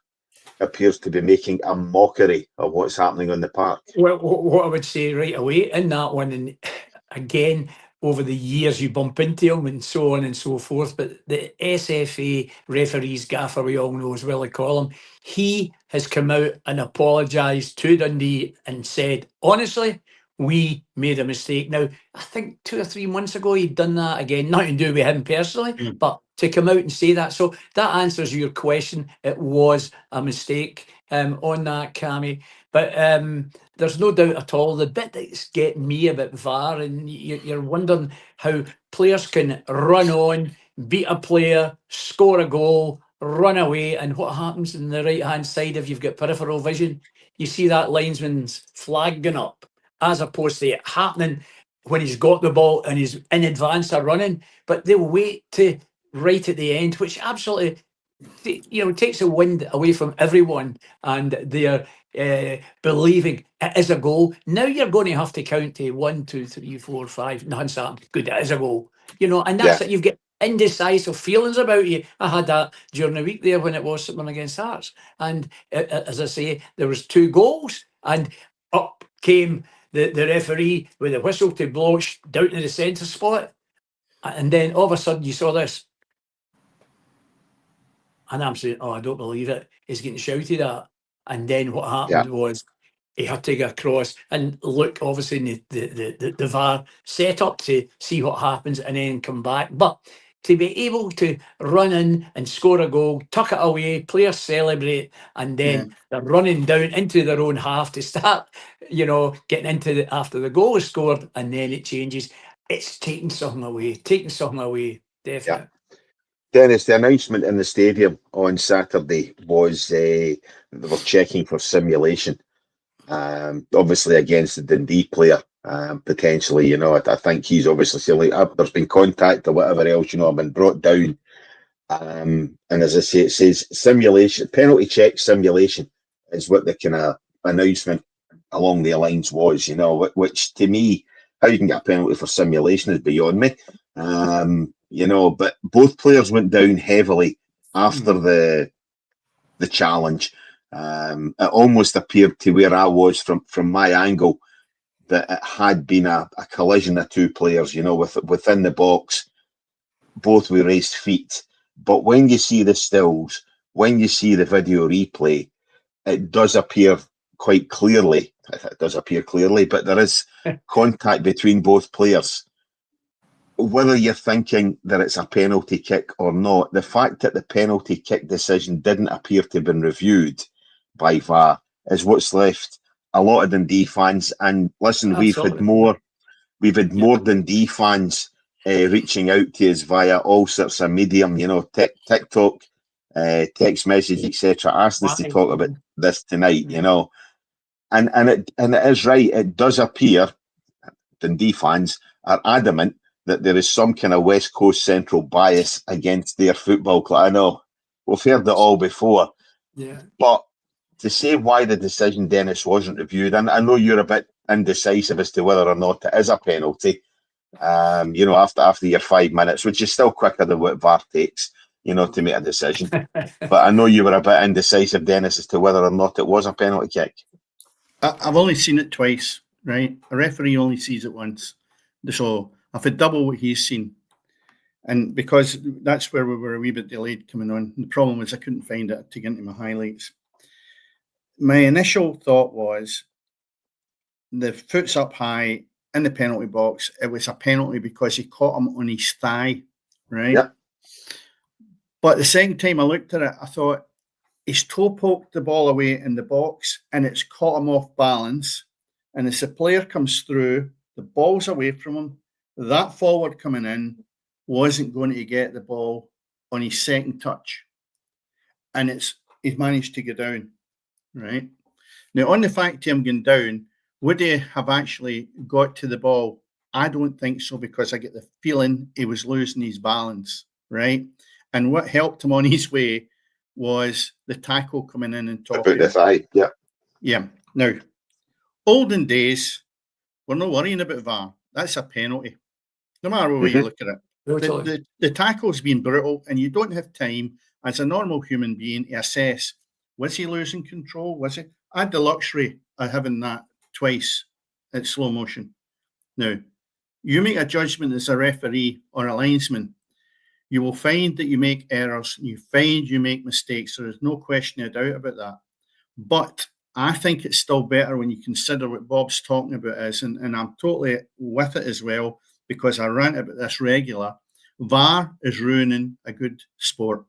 A: appears to be making a mockery of what's happening on the park.
B: Well, what I would say right away in that one, and again, over the years you bump into them and so on and so forth, but the SFA referees, gaffer, we all know as well they call him, he has come out and apologised to Dundee and said, honestly, we made a mistake. Now, I think 2 or 3 months ago he'd done that again, nothing to do with him personally, but to come out and say that. So that answers your question. It was a mistake on that, Cammy. But there's no doubt at all. The bit that's getting me about VAR, and you're wondering how players can run on, beat a player, score a goal, run away, and what happens in the right-hand side if you've got peripheral vision? You see that linesman's flag going up, as opposed to it happening when he's got the ball and he's in advance of running. But they'll wait to right at the end, which absolutely, takes the wind away from everyone, and they're believing it is a goal. Now you're going to have to count to 1, 2, 3, 4, 5. Nothing's happened. Good, it is a goal. And that's it. You've got indecisive feelings about you. I had that during the week there when it was something against Hearts, and as I say, there was 2 goals, and up came the referee with a whistle to blow down to the centre spot, and then all of a sudden you saw this. And I'm saying, I don't believe it. He's getting shouted at. And then what happened was he had to go across and look, obviously, in the VAR set up to see what happens and then come back. But to be able to run in and score a goal, tuck it away, players celebrate, and then they're running down into their own half to start, getting into after the goal is scored, and then it changes. It's taking something away, definitely.
A: Yeah. Dennis, the announcement in the stadium on Saturday was they were checking for simulation, obviously against the Dundee player, potentially. I think he's obviously saying there's been contact or whatever else, been brought down. And as I say, it says simulation, penalty check simulation is what the kind of announcement along the lines was, which to me, how you can get a penalty for simulation is beyond me. But both players went down heavily after the challenge. It almost appeared to where I was from my angle that it had been a collision of 2 players, within the box, both with raised feet. But when you see the stills, when you see the video replay, it does appear quite clearly. It does appear clearly, but there is contact between both players. Whether you're thinking that it's a penalty kick or not, the fact that the penalty kick decision didn't appear to have been reviewed by VAR is what's left a lot of Dundee fans. And listen,
B: Absolutely.
A: we've had more Dundee fans reaching out to us via all sorts of medium, TikTok, text message, etc., asking us to talk about this tonight, and it is right. It does appear Dundee fans are adamant that there is some kind of West Coast Central bias against their football club. I know we've heard it all before, but to say why the decision, Dennis, wasn't reviewed, and I know you're a bit indecisive as to whether or not it is a penalty. After your 5 minutes, which is still quicker than what VAR takes, to make a decision. But I know you were a bit indecisive, Dennis, as to whether or not it was a penalty kick.
C: I've only seen it twice, right? A referee only sees it once. So I've had double what he's seen. And because that's where we were a wee bit delayed coming on. The problem was I couldn't find it to get into my highlights. My initial thought was the foot's up high in the penalty box. It was a penalty because he caught him on his thigh, right?
A: Yep.
C: But the second time I looked at it, I thought his toe poked the ball away in the box and it's caught him off balance. And as the player comes through, the ball's away from him. that forward coming in wasn't going to get the ball on his second touch. And he's managed to go down, right? Now, on the fact of him going down, would he have actually got to the ball? I don't think so, because I get the feeling he was losing his balance, right? And what helped him on his way was the tackle coming in and top
A: About the thigh, yeah.
C: Yeah. Now, olden days, we're not worrying about VAR. That's a penalty, no matter what you look at it.
B: Totally.
C: The tackle's been brutal, and you don't have time as a normal human being to assess, was he losing control? Was he? I had the luxury of having that twice at slow motion. Now, you make a judgment as a referee or a linesman, you will find that you make errors, you find you make mistakes. There is no question of doubt about that. But I think it's still better when you consider what Bob's talking about is, and I'm totally with it as well, because I rant about this regular. VAR is ruining a good sport.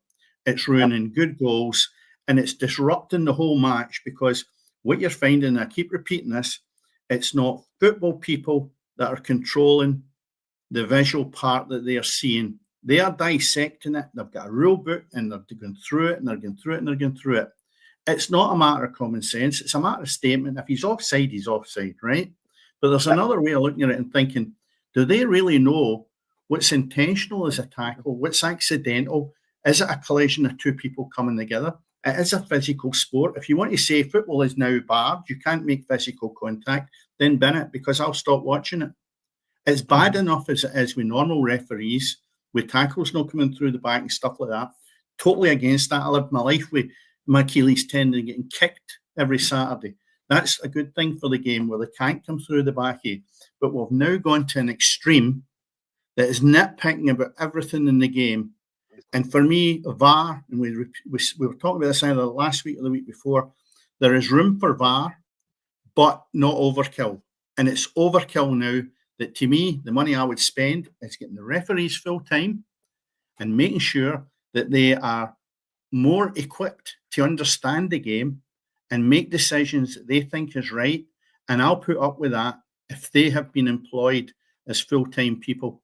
C: It's ruining good goals, and it's disrupting the whole match, because what you're finding, and I keep repeating this, it's not football people that are controlling the visual part that they are seeing. They are dissecting it. They've got a rule book, and they're going through it, and they're going through it, and they're going through it. It's not a matter of common sense. It's a matter of statement. If he's offside, he's offside, right? But there's another way of looking at it and thinking, do they really know what's intentional as a tackle, what's accidental? Is it a collision of two people coming together? It is a physical sport. If you want to say football is now barred, you can't make physical contact, then bin it, because I'll stop watching it. It's bad enough as it is with normal referees, with tackles not coming through the back and stuff like that. Totally against that. I lived my life with my Achilles tendon getting kicked every Saturday. That's a good thing for the game, where they can't come through the back end. But we've now gone to an extreme that is nitpicking about everything in the game. And for me, VAR, and we were talking about this either last week or the week before, there is room for VAR, but not overkill. And it's overkill now that, to me, the money I would spend is getting the referees full time and making sure that they are more equipped to understand the game and make decisions that they think is right. And I'll put up with that if they have been employed as full-time people,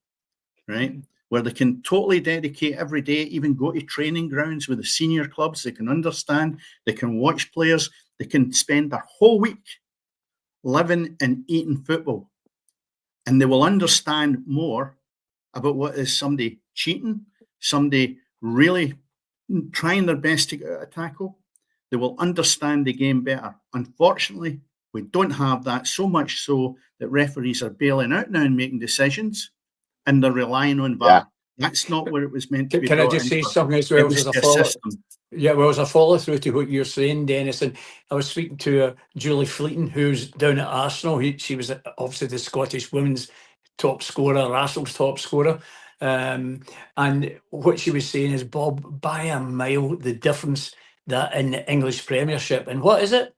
C: right? Where they can totally dedicate every day, even go to training grounds with the senior clubs. They can understand, they can watch players, they can spend their whole week living and eating football. And they will understand more about what is somebody cheating, somebody really trying their best to get out a tackle. They will understand the game better. Unfortunately, we don't have that, so much so that referees are bailing out now and making decisions, and they're relying on VAR. Yeah. That's not what it was meant to be.
B: Can I just say something as well as a follow? Yeah, well, as a follow through to what you're saying, Dennis, and I was speaking to Julie Fleeton, who's down at Arsenal. She was obviously the Scottish women's top scorer, Arsenal's top scorer. And what she was saying is, Bob, by a mile, the difference that in the English Premiership. And what is it?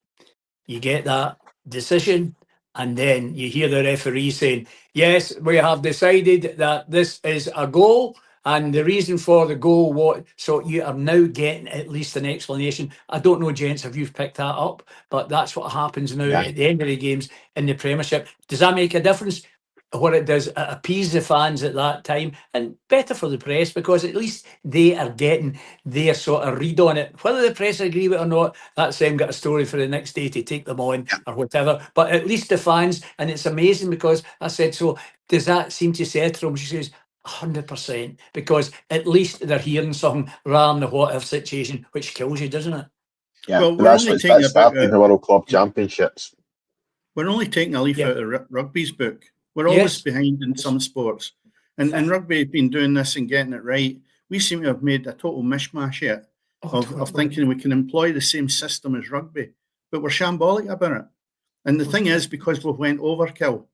B: You get that decision, and then you hear the referee saying, yes, we have decided that this is a goal, and the reason for the goal, what? So you are now getting at least an explanation. I don't know, gents, if you've picked that up, but that's what happens now at the end of the games in the Premiership. Does that make a difference? What it does, it appease the fans at that time, and better for the press, because at least they are getting their sort of read on it. Whether the press agree with it or not, that's them got a story for the next day to take them on or whatever. But at least the fans, and it's amazing, because I said, so does that seem to settle them? She says, 100%, because at least they're hearing something rather than the what if situation, which kills you, doesn't it?
A: Yeah, well, that's what's starting the World Club Championships.
C: We're only taking a leaf out of rugby's book. We're always behind in some sports. And rugby has been doing this and getting it right. We seem to have made a total mishmash yet of thinking we can employ the same system as rugby, but we're shambolic about it. And the thing is, because we've went overkill,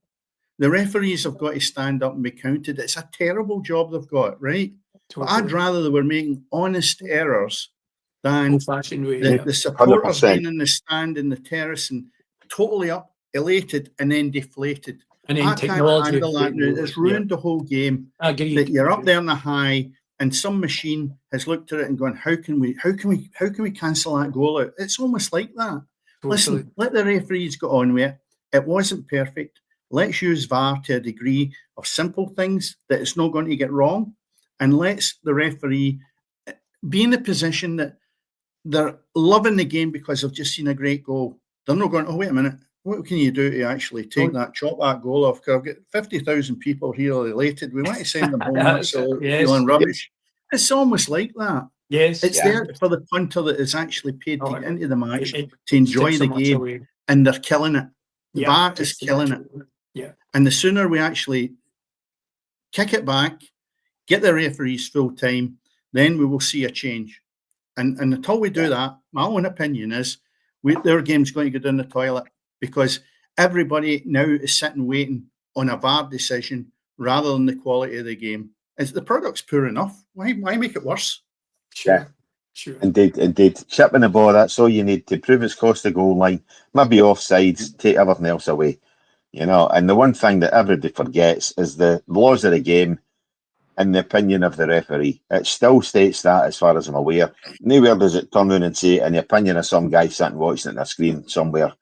C: the referees have got to stand up and be counted. It's a terrible job they've got, right? But I'd rather they were making honest errors than the supporters 100%. Being in the stand in the terrace and totally up, elated, and then deflated. And I can't handle that now. It's ruined the whole game. That you're up there on the high, and some machine has looked at it and gone, how can we cancel that goal out? It's almost like that. Listen, let the referees go on with it. It wasn't perfect. let's use VAR to a degree of simple things that it's not going to get wrong, and let's the referee be in a position that they're loving the game because they've just seen a great goal. They're not going, oh, wait a minute, what can you do to actually chop that goal off? Because I've got 50,000 people here elated. We want to send them home. That's feeling rubbish. It's almost like that.
B: Yes.
C: It's there for the punter that is actually paid to get into the match to enjoy the game, and they're killing it. The VAR is killing it.
B: Yeah.
C: And the sooner we actually kick it back, get the referees full time, then we will see a change. And until we do that, my own opinion is their game's going to go down the toilet, because everybody now is sitting waiting on a VAR decision rather than the quality of the game. Is the product's poor enough? Why make it worse?
B: Sure.
A: Indeed. Chipping the ball, that's all you need to prove it's crossed the goal line. Maybe offsides, take everything else away. And the one thing that everybody forgets is the laws of the game, in the opinion of the referee. It still states that, as far as I'm aware. Nowhere does it turn around and say, in the opinion of some guy sitting watching it on a screen somewhere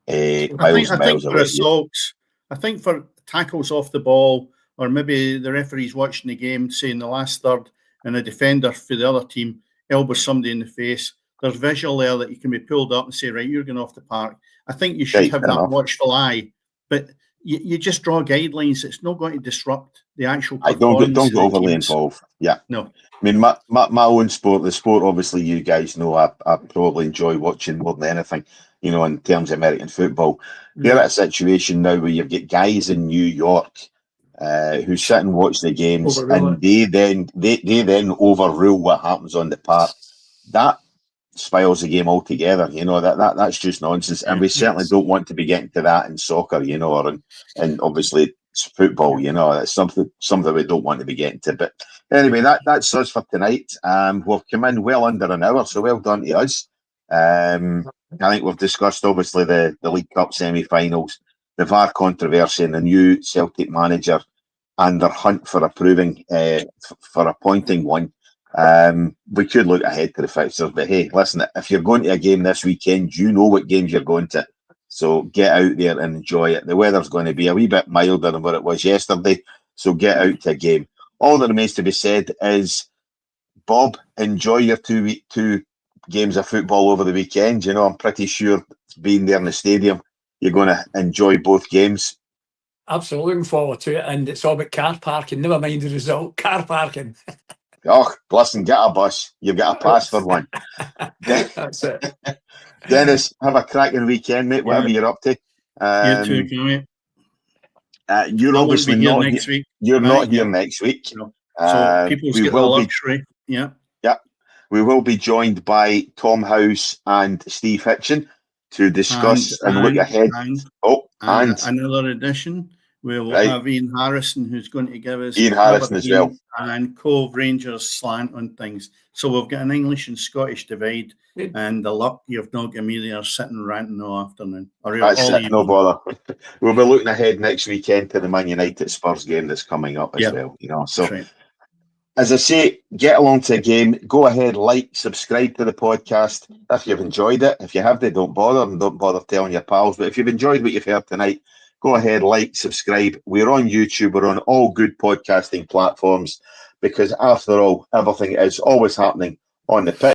A: miles and miles away.
C: Assaults, I think for tackles off the ball, or maybe the referee's watching the game, say in the last third, and a defender for the other team elbows somebody in the face, there's visual there that you can be pulled up and say, right, you're going off the park. I think you should have that watchful eye. But you just draw guidelines. It's not going to disrupt the actual performance.
A: Don't get overly involved. Yeah.
C: No.
A: I mean, my own sport, the sport, obviously, you guys know I probably enjoy watching more than anything, in terms of American football. You're at a situation now where you've got guys in New York who sit and watch the games, and they then overrule what happens on the park. That spoils the game altogether. That's just nonsense, and we certainly don't want to be getting to that in soccer, or in obviously football. That's something we don't want to be getting to. But anyway, that's us for tonight. We've come in well under an hour, so well done to us. I think we've discussed obviously the League Cup semi-finals, the VAR controversy, and the new Celtic manager, and their hunt for appointing one. We could look ahead to the fixtures, but hey, listen, if you're going to a game this weekend, you know what games you're going to. So get out there and enjoy it. The weather's going to be a wee bit milder than what it was yesterday, so get out to a game. All that remains to be said is, Bob, enjoy your two games of football over the weekend. I'm pretty sure being there in the stadium, you're going to enjoy both games.
B: Absolutely looking forward to it, and it's all about car parking. Never mind the result, car parking.
A: Oh, listen, get a bus. You've got a pass for one.
B: That's it.
A: Dennis, have a cracking weekend, mate, whatever you're up to.
C: You too, Cammy.
A: You're obviously not
C: next week.
A: You're not here next week.
C: No. So people's get the luxury. Yeah.
A: We will be joined by Tom House and Steve Hitchen to discuss and look ahead. And
C: another edition. We will have Ian Harrison, who's going to give us
A: Ian Harrison as well,
C: and Cove Rangers slant on things. So we've got an English and Scottish divide, and the luck you've not got me there sitting ranting all afternoon.
A: That's it, no bother. We'll be looking ahead next weekend to the Man United Spurs game that's coming up as well. So right. As I say, get along to the game. Go ahead, subscribe to the podcast if you've enjoyed it. If you haven't, don't bother telling your pals. But if you've enjoyed what you've heard tonight, go ahead, subscribe. We're on YouTube. We're on all good podcasting platforms, because after all, everything is always happening on the pitch.